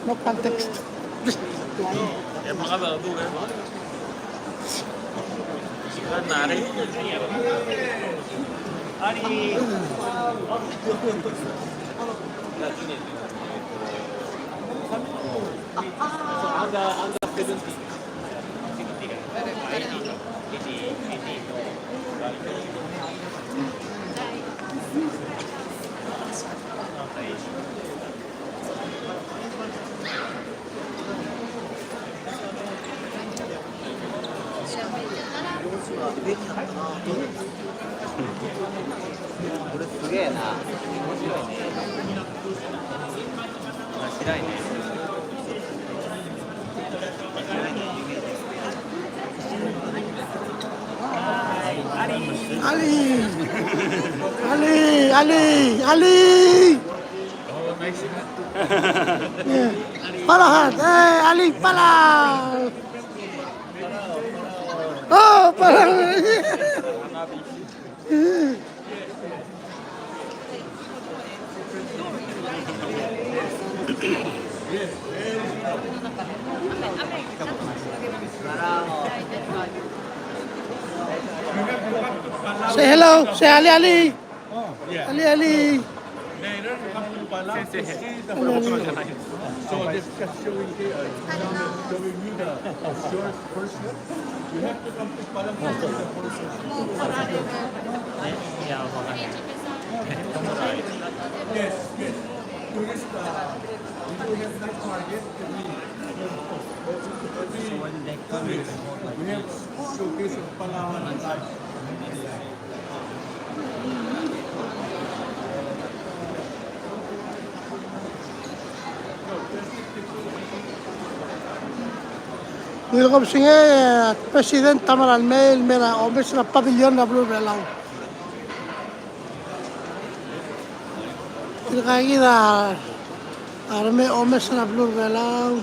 No context. Emang apa tuh kan? Kan narik. Ari. Ada penalti. Ali. Yeah. Palahan, Ali Palau. Oh, Palau. Say hello, say Ali. Ali. So this just showing here, showing you the short person. You have to come to Palau to see the person. Yes. Tourist, we do have night market every we have showcase of Palawan and life. Welcome singe President Tamaral Mail mera omes na pavilion na blue belau. Ilkagi da arme omes na blue belau.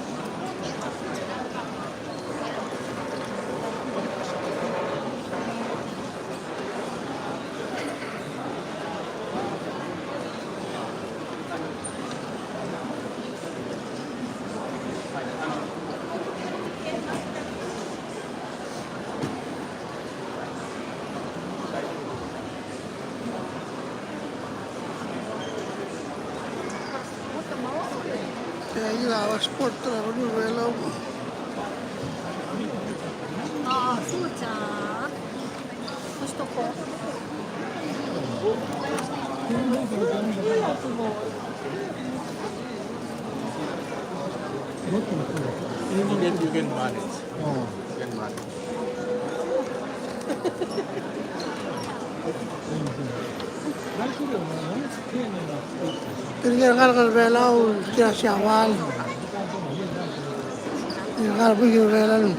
Kaya la sport na blue belau. Gusto ko. You can manage. You can manage. Tinggal kan belau kira Syawal. Tinggal pergi belau.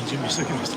준비 시작해봤어.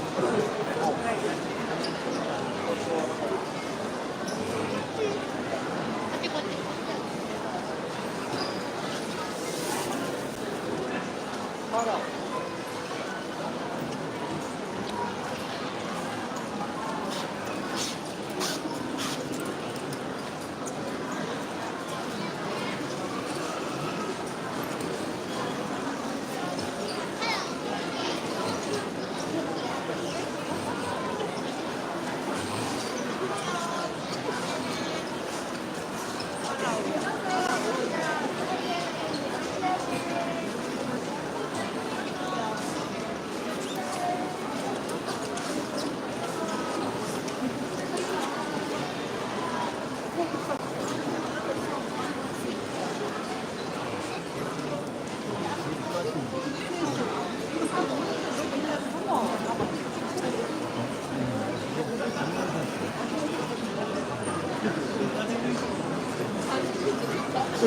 こ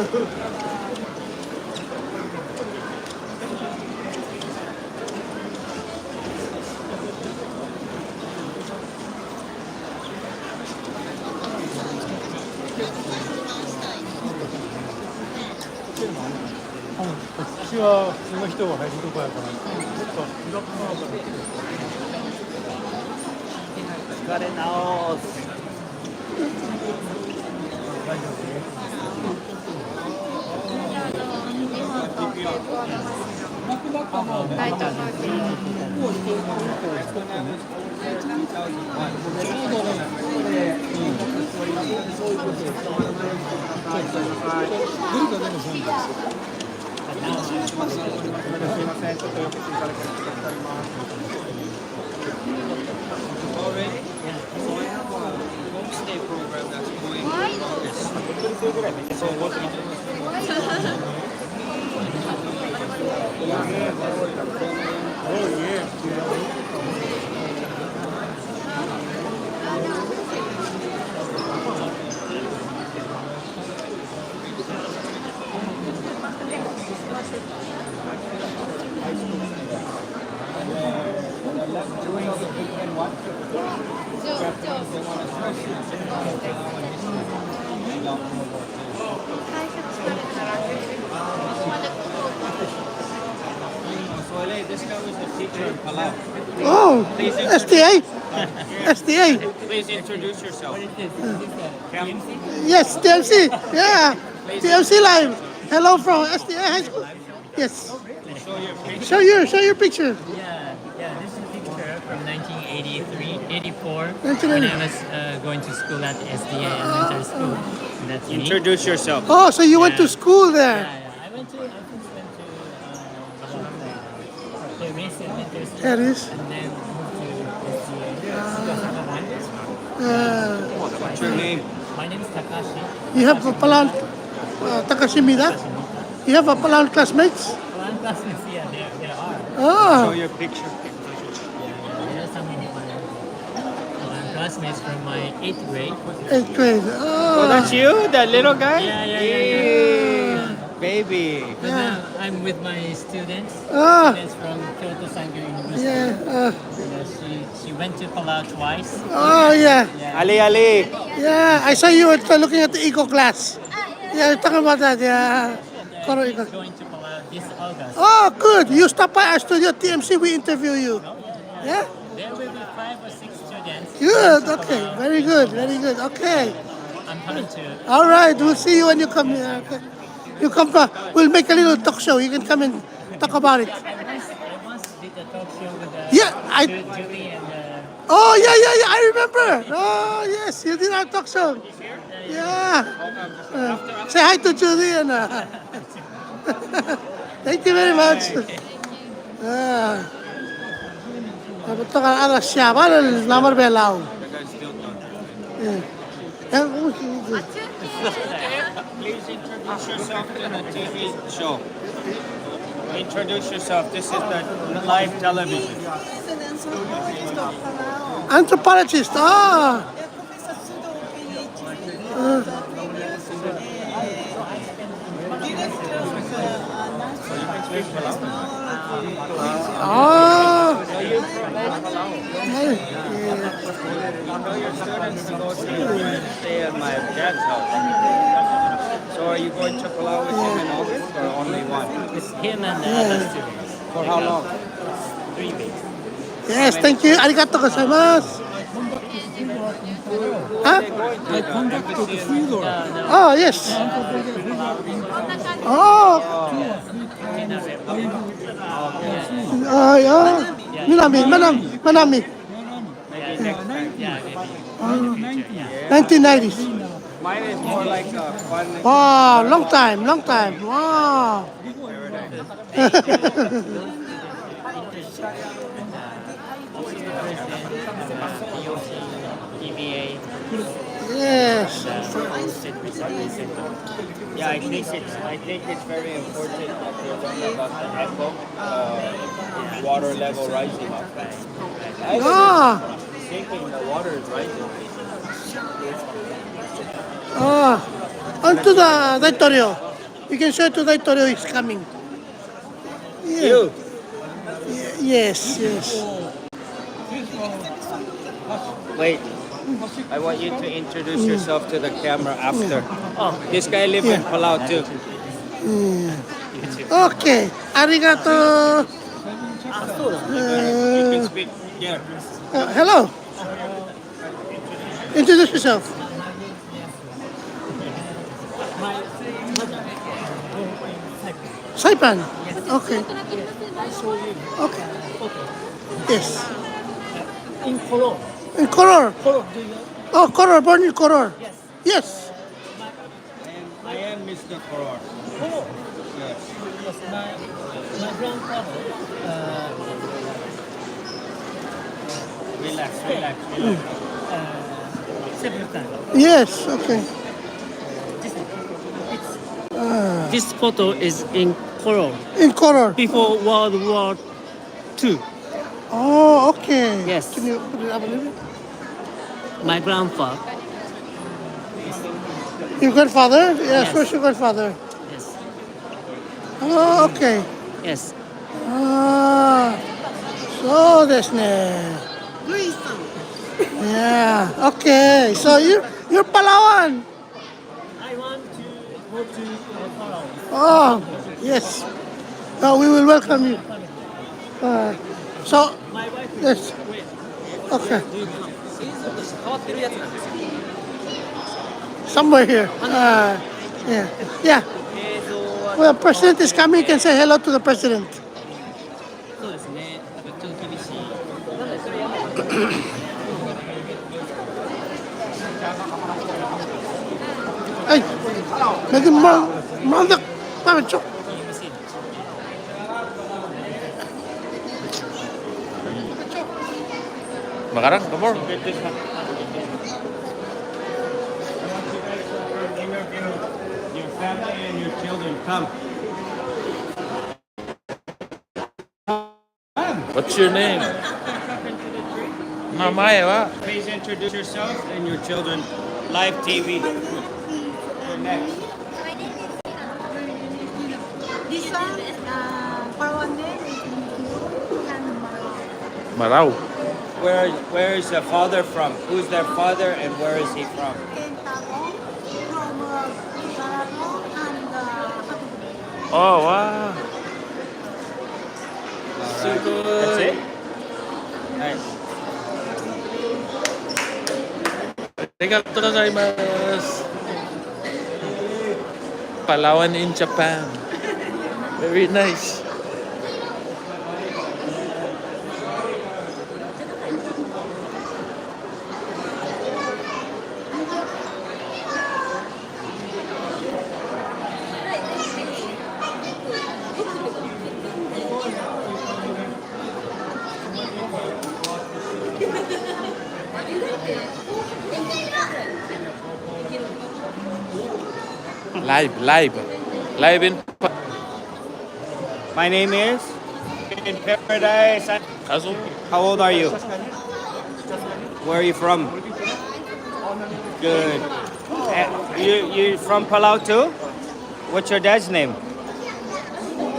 っちは普通の人が入るとこやから、ちょっと裏側から。疲れ直す。大丈夫。This guy was the teacher in Palau. Oh, STA. STA. Please introduce yourself. Yes, TMC. Yeah, TMC live. Hello from STA High School. Yes. Show your picture. Show your picture. Yeah, this is a picture from 1983, 84, 1980. when I was going to school at SDA Elementary School. That's me. Introduce yourself. Oh, so you went to school there. I first went to Terrace Elementary School, There it is. and then moved to SDA. What's your name? My name is Takashi. You have a Palan Takashimida. You have a Palan classmates. One classmates here, there are. Oh. Show your picture. There are some classmates from my 8th grade. 8th grade. Oh, Oh. that's you, that little guy? Yeah. Hey, baby. But now I'm with my students. Ah. Students from Kyoto Sangyo University. Yeah. She went to Palau twice. Oh, yeah. Ali. Yeah. I saw you were looking at the eco class. Yeah, talking about that. Yeah. Koro She's eco. going to Palau this August. Oh, good. You stop by our studio, TMC. We interview you. Yeah. There will be 5 or 6 students. Good. going to Okay. Palau. Very good. Very good. Okay. I'm coming to. All right. We'll see you when you come here. Okay. You come back. We'll make a little talk show. You can come and talk about it. I once did a talk show with Yeah, Julie and Oh, yeah. I remember. Oh, yes. You did our talk show. Yeah. Say hi to Julie and thank you very much. Ito ka ala siya, el namar belao. Please introduce yourself to the TV show. Introduce yourself. This is the live television. Anthropologist. Ah. Ah. Stay at my dad's house. So are you going to Palau with him in August or only one? it's him and the other students. For how long? 3 weeks. Yes, thank you. Arigato gozaimasu. Huh? I conducted the food or Oh, yes. Oh. Yeah. Manami. Yeah, 1990s. Mine is more like a fun. Wow, long time. Wow. EVA. Yes. Yeah, I think it's very important that they learn about the echo, water level rising up. Ah. Thinking the water is rising. Onto the Daitorio. You can show it to Daitorio, he's coming. Yeah. You. Yes, yes. Wait. I want you to introduce yourself to the camera after. Oh, this guy lives in Palau too. Okay. Arigato. You can speak here. Hello. Introduce yourself. Saipan. Okay. Okay. Yes. In Color. In Koror. Color, do you? Oh, Koror. Born in Koror. Yes. I am Mr. Koror. Color. Yes. Yes, my grandfather, Relax. several times. Yes. Okay. This photo is in color In Koror. before World War II. Oh, okay. Yes. Can you put it up a little bit? My grandfather. Your grandfather? Yes. Yes. Where's your grandfather? Yes. Oh, okay. Yes. So desu ne. Yeah. Okay. So you're Palawan. I want to go to Palau. Oh, yes. Oh, we will welcome you. So, My wife is yes. Okay. Somewhere here. Yeah. Yeah. Well, president is coming. You can say hello to the president. そうですね。ちょっと厳しい。 Ay, medyo mandak. Bakit siya? Makarang, come on. Interview your family and your children. Come. What's your name? Mamaya, what? Please introduce yourself and your children. Live TV. You're next. This one, Palawan name is Marau. Marao. Where is the father from? Who's their father and where is he from? And Talong from Talong and Hatupuri. Oh, wow. So That's good. it? Nice. Arigatou gozaimasu. Palawan in Japan. Very nice. Live in My name is in Paradise. Kazu. How old are you? Where are you from? Good. You from Palau too? What's your dad's name?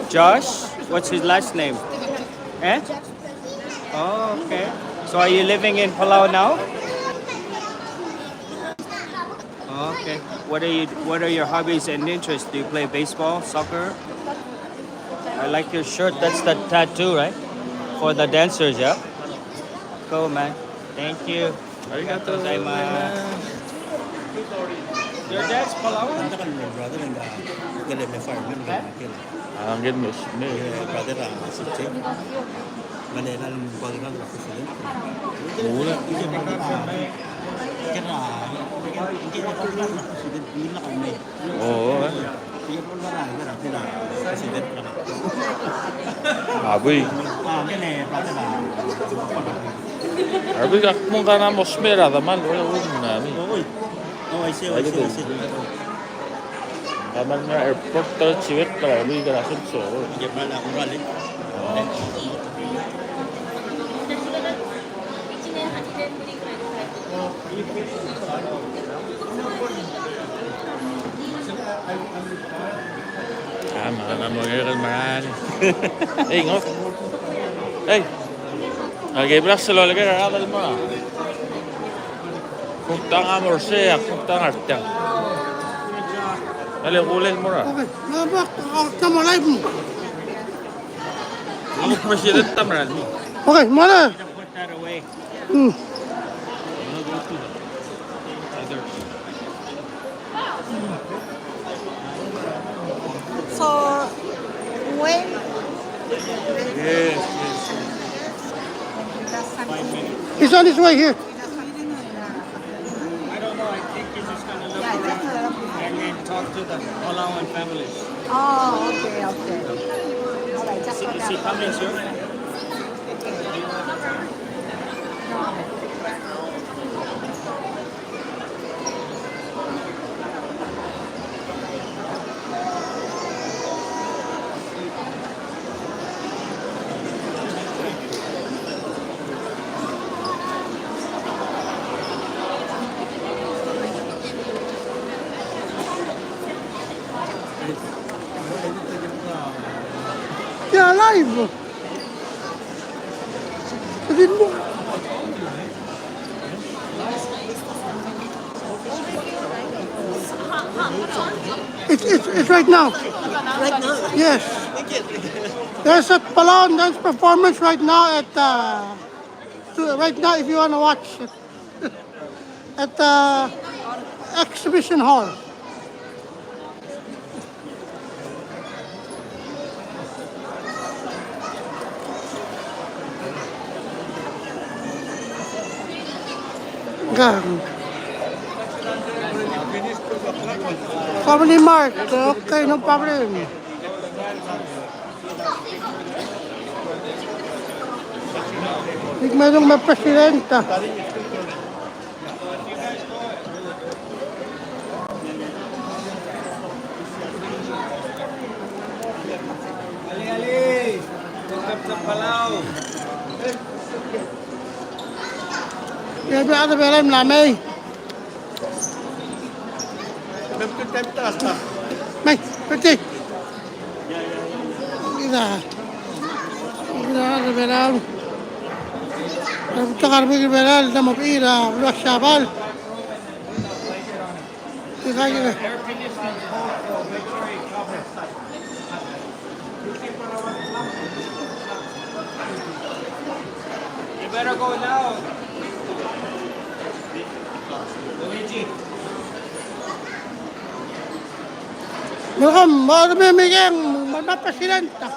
Josh? What's his last name? Eh? Oh, okay. So are you living in Palau now? Oh, okay. What are your hobbies and interests? Do you play baseball, soccer? I like your shirt. That's the tattoo, right? For the dancers, yeah? Cool, man. Thank you. Arigatou gozaimasu. Your dad's Palawan? Angin mus. Mula. Oo. Abuy. Abuy kakmong ka na mosmera daman. Wala nami. Abuy. Kaman nga airport to chiwet para abuy ka na sudso. mana mo ngayon marani. Ingot. Hey. Lagi belas selo lagi ada di mana? Kuntang amor siya, kuntang artang. Dali ulit mo ra. Okay. Mabak, ako mo live mo. Ang president tamran mo. Okay, mala. Put that away. So, when Yes. He's on his way here. I don't know. I think he's just gonna look Yeah, around just and then talk to the Palauan families. Oh, okay. Alright, just Is he coming soon? Yeah, live. Sabihin mo. It's right now. Right now. Yes. There's a Palau dance performance right now at right now if you want to watch it at the exhibition hall. Gang. Family Mart. Okay, no problem. Mayroong may presidenta. Ali. Welcome to Palau. Kaya ba ata ba lamay? May, pati. Gila. Gila, liberal. Takar mo liberal na mapira. Luwas syabal. Kaya kaya. You better go now. Luigi. Welcome, mga kamimigeng, mga presidenta.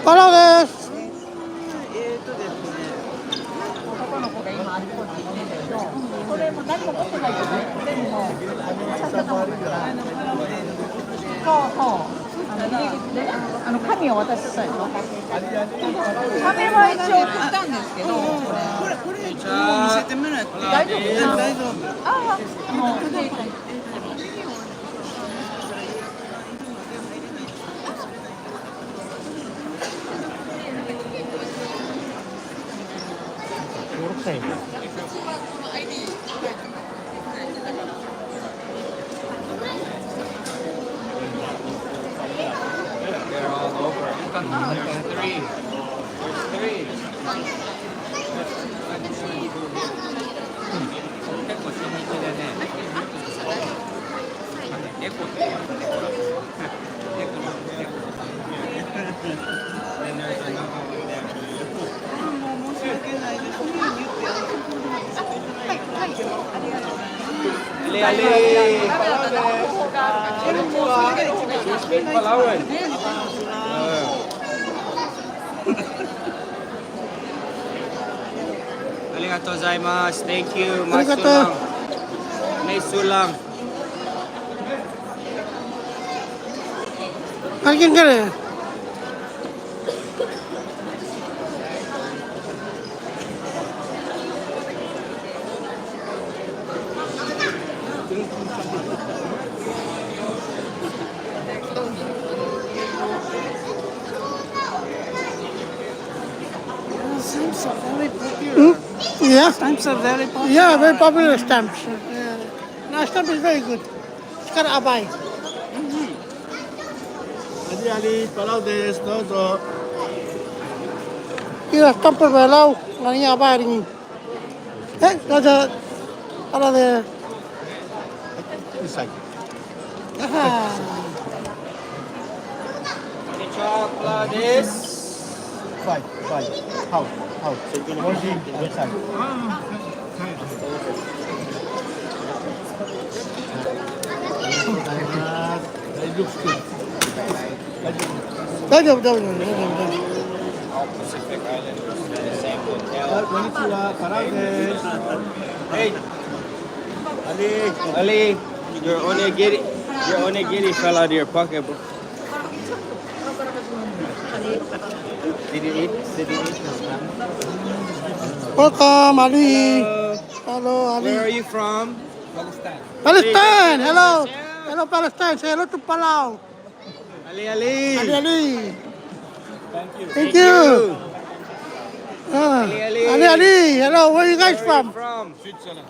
Palauです。紙を渡してたでしょ。紙は一応送ったんですけど、これ見せてもらって大丈夫？大丈夫。ああ、They're all over. There's three. There's three. 結構新日でね。猫って言うのね、ほら。猫。Then there's another one there. 申し訳ないです。言ってはい、ありがとうございます。 Ali, Ali. You speak Palauan. Arigatou gozaimasu. Thank you. Arigato. May sulang. Parking ka rin. Stamps are very popular. Yeah. Stamps are very popular. Yeah, very popular stamps. Now stamp is very good. It's got abay. Ali, Palau desu, dozo. Yeah, stamp of Palau. Nani abay rin. That's a, para de, Inside. Chocolate is. Five. How? Washing inside. It looks good. Pacific Island. The same hotel. Konnichiwa, Palau desu. Hey, Ali, your onigiri fell out of your pocket, bro. Did you eat? Welcome, Ali. Hello, Ali. Where are you from? Palestine. Hello. Hello, Palestine. Say hello to Palau. Ali. Ali. Thank you. Thank you. Ali. Ali. Hello, where are you guys Where are you from? from?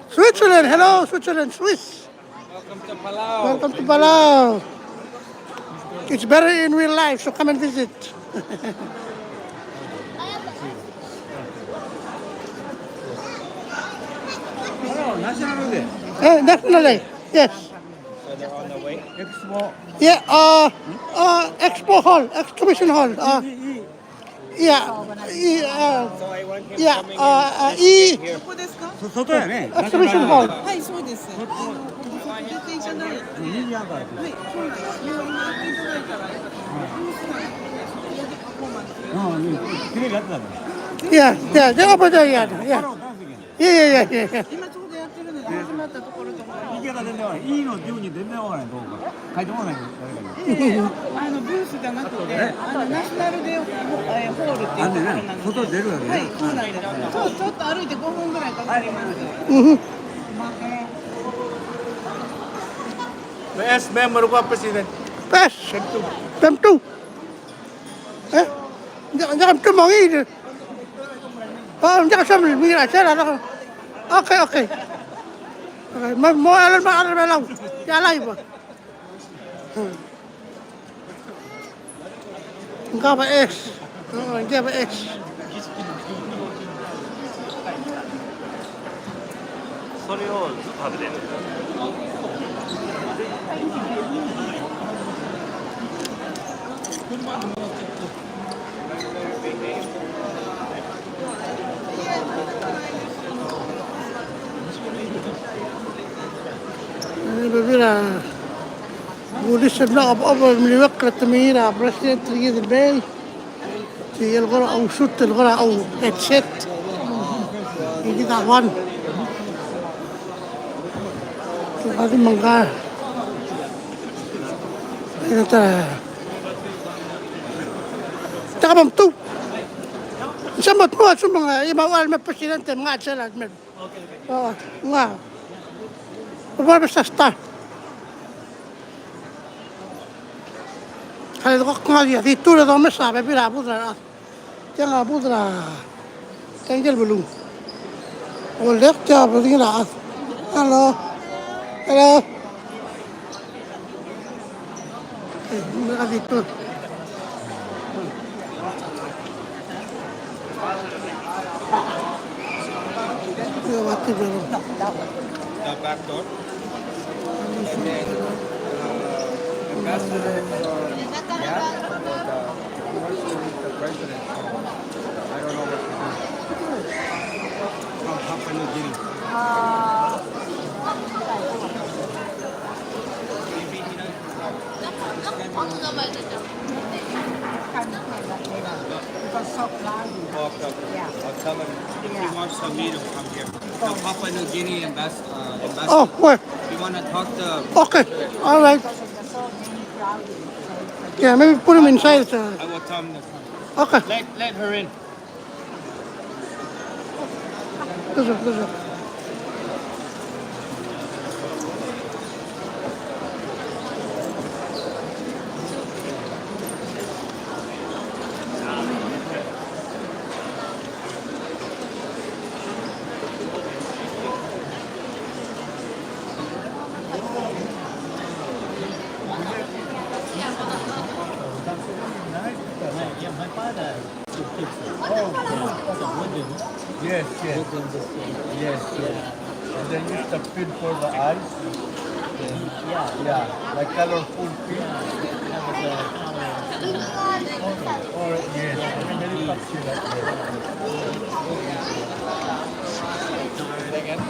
Switzerland. Hello, Switzerland. Swiss. Welcome to Palau. Welcome to Palau. It's better in real life, so come and visit. National Day. Definitely. Yes. So they're on the way. Expo. Yeah. Expo hall, exhibition hall. Yeah. So I want him Yeah. coming in. Here. どこですか？ Exhibition hall. はい、そうです。出ていただいて、はい、そうなんです。今言っていただいたら、ブースなんで、パフォーマンス。綺麗だったね。 Yeah. They're over there. Yeah. Yeah. 今ちょうどやってるので始まったところと思います。言い方全然わからない。いいのっていうふうに全然わからない。どうか。書いてもらわないと誰かに。ブースじゃなくて、ナショナルデーホールっていうところなので、外出るわけね。はい、そうなんです。ちょっと歩いて5分ぐらいかかります。 Best member ko president. Best. Them too. Them too mga yun. Oh, hindi ka sa mga sila. Okay. Mo alam lang. Yalay ba? Enggak apa es. Enggak apa es. Ini berbeda. Boleh sebelah apa-apa meliwak ketemira Presiden Trigger Bay. في الغرة أو شوت الغرة أو هيدسيت يجي تعبان هذه منقاه هنا ترى تعبان تو سمت مو سمع يما أول ما presidente mga sila med nga Bapak besar star kalau kok ngaji itu udah tahu mesra tapi rabu dah jangan rabu dah tinggal belum boleh jawab begini lah halo mereka itu ya mati belum The back door. And then ambassador the president. I don't know what to do. From Papua New Guinea. I'll tell him if he wants to meet him, come here. the Papua New Guinea ambassador. Oh, where? You want to talk to? Okay, all right. Yeah, maybe put him inside. I will tell him to come. Okay, Let her in. this is. Yeah, my father. Yes, yes. Yes, yes. And then use the pin for the eyes. Yeah, Yeah, like colorful pin. that was a Or yes, very popular.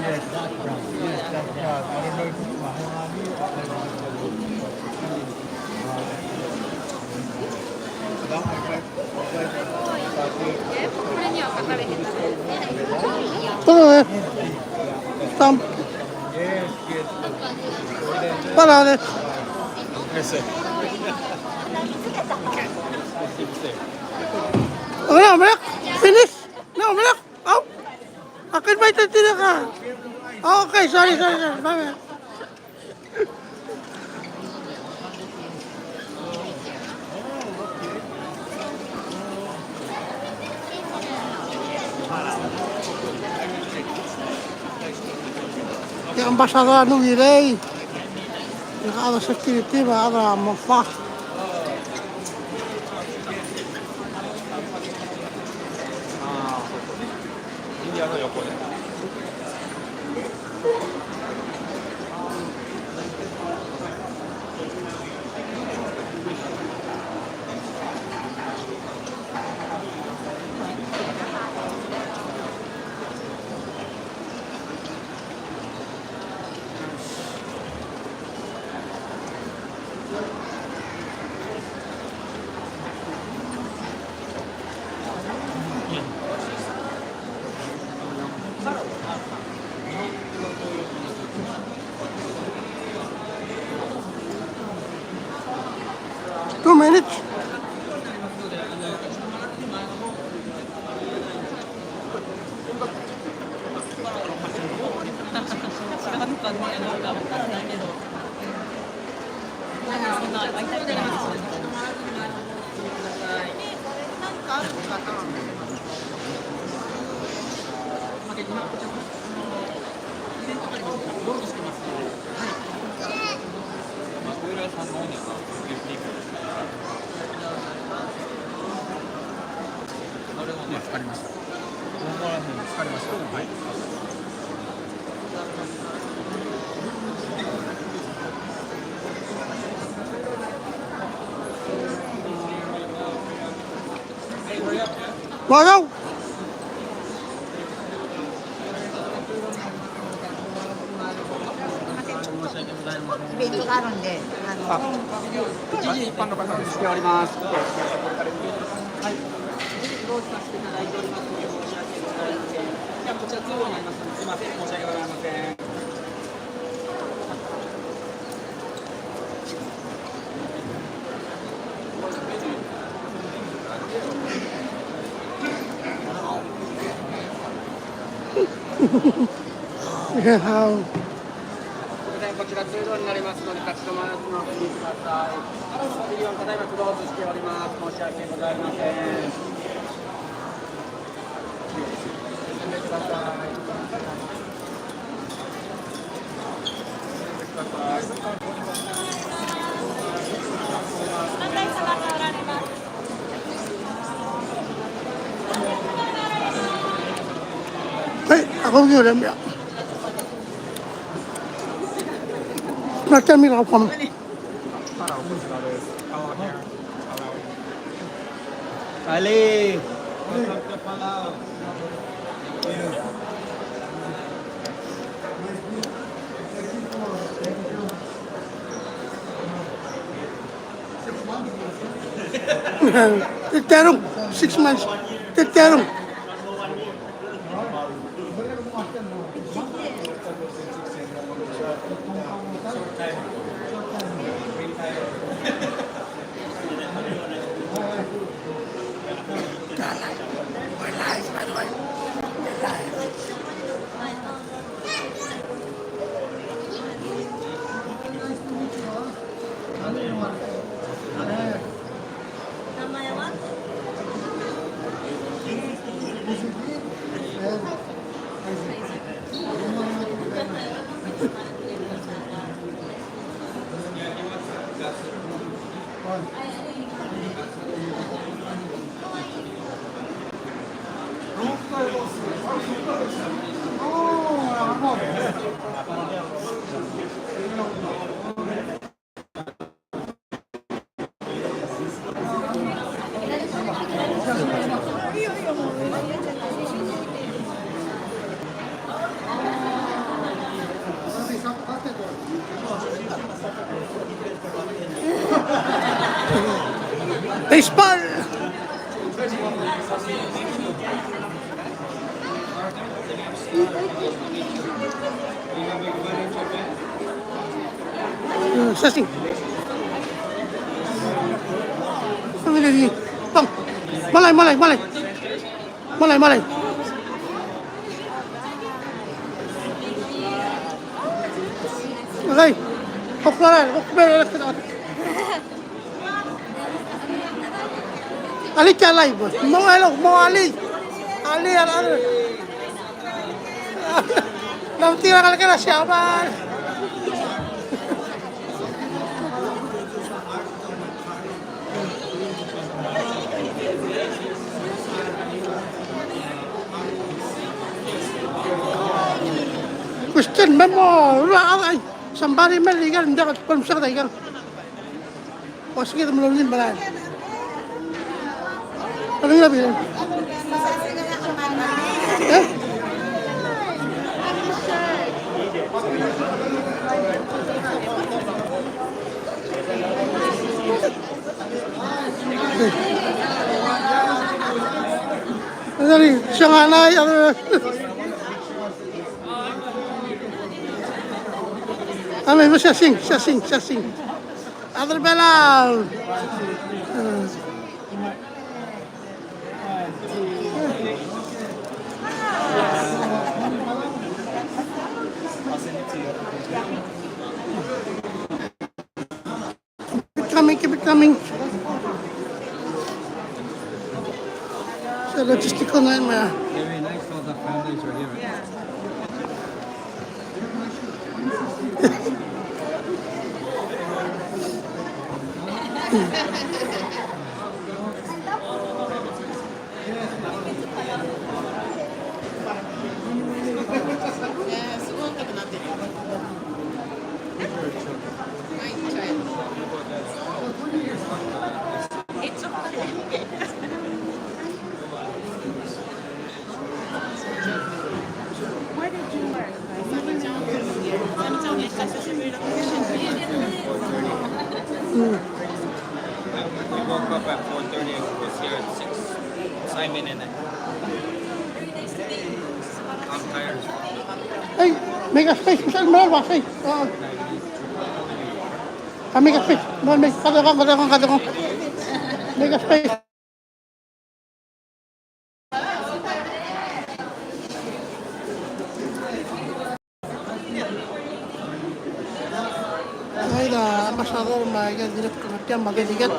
Yes, dark brown. yes, that's right. I don't know if it's mahogany or Put it Stamp. yes, yes. Para it. Oh, no, Malak. Finish. No, Malak. Oh. Akin ba ito ka? Oh, okay, sorry. Bye. Yung ambassador ano gilay. Yung ada security ba ada mafa. Two minutes. Wow. Yeah. こちら通路になりますので立ち止まらずにお進みください。パビリオンただいまクローズしております。申し訳ございません。進んでください。Hey, ako yun ya. Macam ni lapang. Ali. Welcome to Palau. Terong 6 months. Terong. Baseball! Sasing. Ano lagi? Bang! Malay, malay, malay! Malay, malay! Malay! Hukmaran! Hukmaran! Ali ka live. Mga ano, mga Ali. Ali, ano. Namtira ka na siya, man. Question memo. Ay, somebody maligal. Hindi ako pamsak tayo. O sige, tumulungin ba na? Ano yung labi? Eh? Ano rin? Siya nga na, ano may siya sing. Other Belau! Keep it coming. So logistical nightmare. Very nice, all the families are here. We woke up at 4:30 and was here at 6. Simon and I. I'm tired. Hey, make a space. Saan mo ba? Hey. Make a space. Kada ko. Make a space. Ay na, masyado magandang kematian magaligat.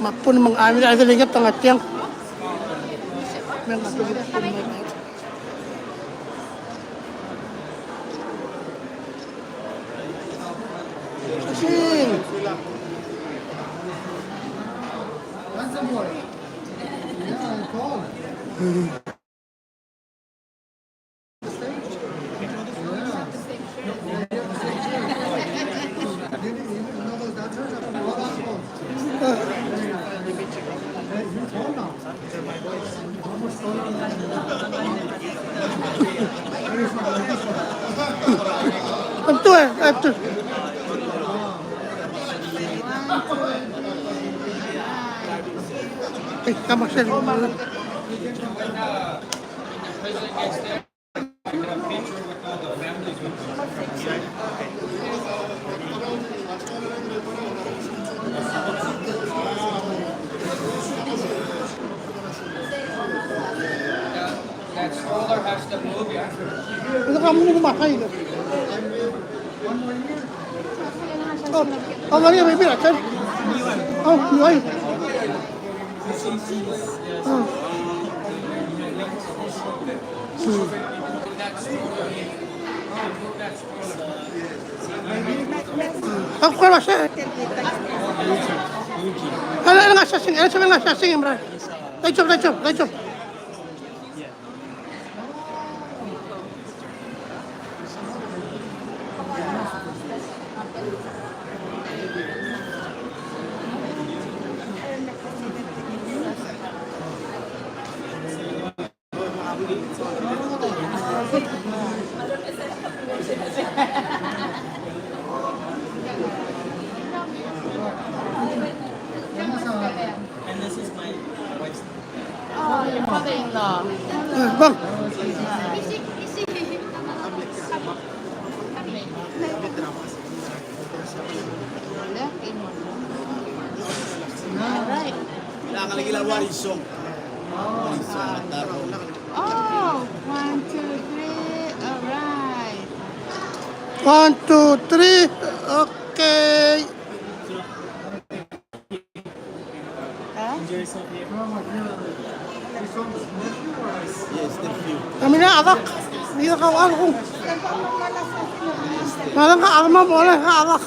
Mapun mengambil ada ligat tengah tiang. After. Come on, sir. That stroller has to move, yeah? Ano ka muna kumakay? Oh, Maria, may bilat, sir. Oh, yun. Ako ka sir. Ano nga sasing? Ano sabi nga sasing, Imran? Right job, right job, right job. And this is my wife's. Oh, your father-in-law. Bang. Alright. Oh, 1, 2, 3. Alright. 1, 2, 3. Okay. Huh? Enjoy yourself here. Kami na, arak. Hindi na kawal ko. Walang ka-armam, walang ka-arak.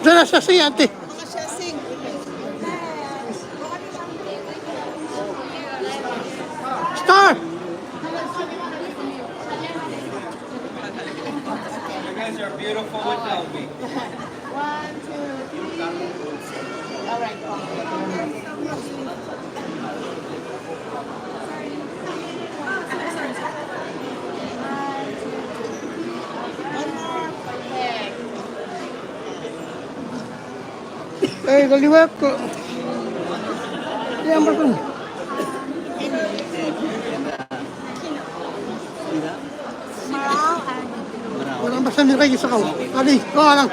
Diyan na siya siya, ate. Star! You guys are beautiful without me. 1, 2, 3. Alright. Eh, kaliwat ko. Yan ba ito? Walang basta ni Rey sa kaw. Ali, ko lang.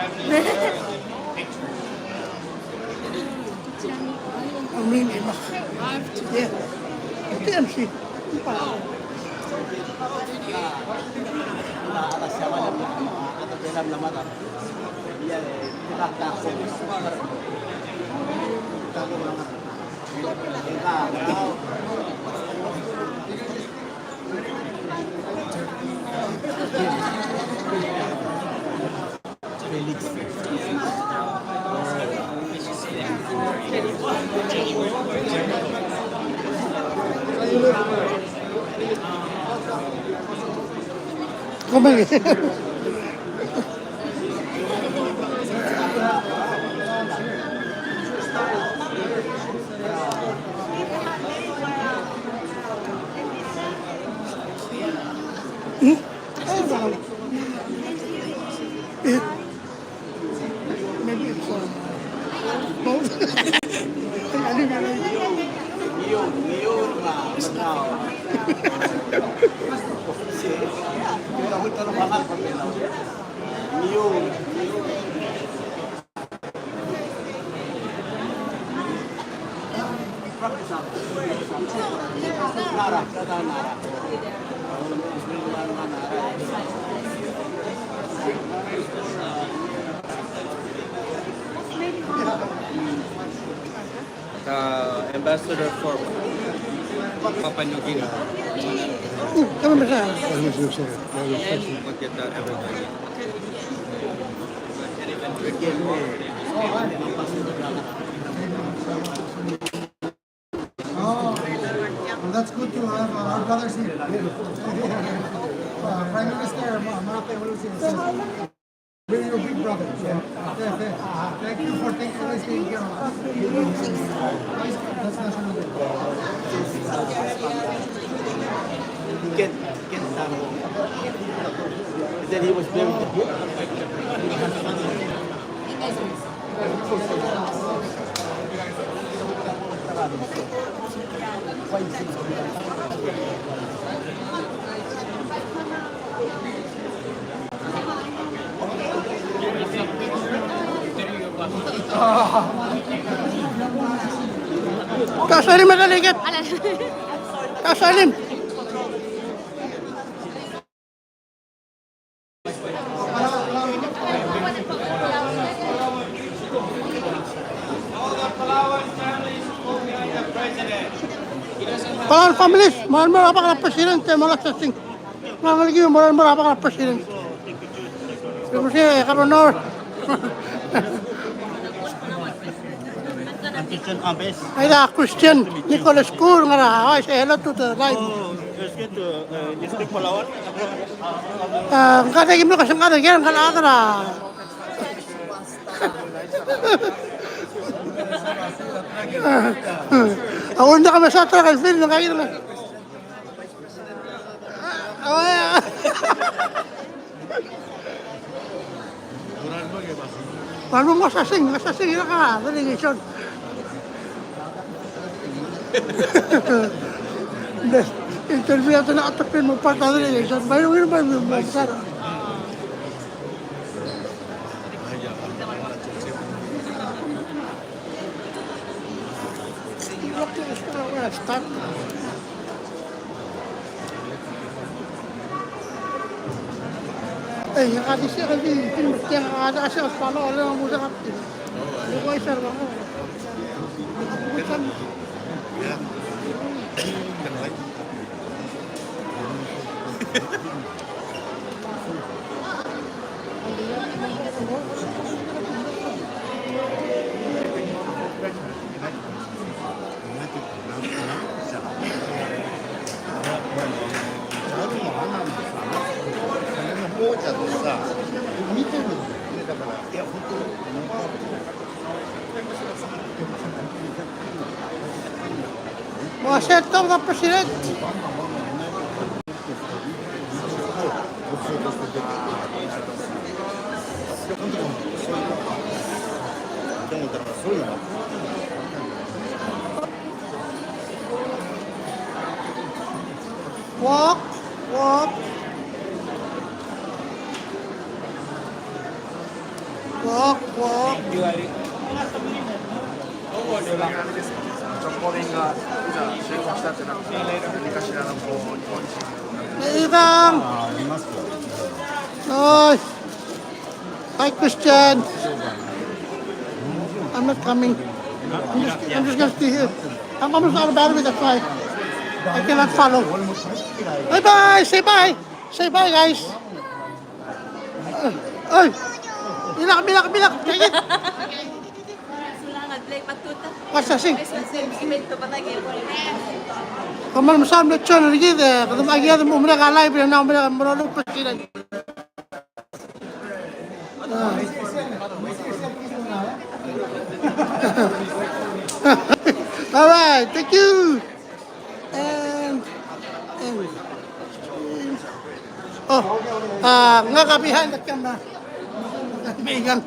Amin, iba. Yeah. TMC. Palau. Kembali. Maybe it's both. The ambassador for Papua New Guinea. Kami basa. Look at that, everybody. Well, that's good to have our brothers here. Prime Minister Mate Olusegun. We're your big brother. Thank you for always taking care of us. That's national day. Then he was very Kasalim madaligit. Kasalim. Palawan families, mahal mo apa ka presidente, mga sasing. Mga lagi mo, mahal mo apa ka presidente. Terima kasih, Kabernur. Kitchen Ampes. Ay da, Christian Nicholas Cool, nga na, ay, say hello to the live. You speak Palawan? Ang katagim mo kasang katagim, ang kalakara. Ako hindi kami sa track and field, nakakita na. Paano mo masasing na ka, delegation. Interview natin na atapin mo part ng delegation. Bayo yun ba yung mga start. Eh, yang ada sih kan yang ada asal Palau orang muda kan. Lu kau isar bang. Bukan. Mga seto mga president. Walk. Ilang. Nice. Hi, Christian. I'm not coming. I'm just gonna stay here. I'm almost out of battery, that's why I cannot follow. Bye-bye. Say bye. Say bye, guys. Ay. Bilak. Kaya. Masasing. Kamal masam na channel gitu, kalau lagi ada umrah kalai, pernah umrah merolong presiden. Alright, thank you. And nga kapihan at kama. Kaibigan.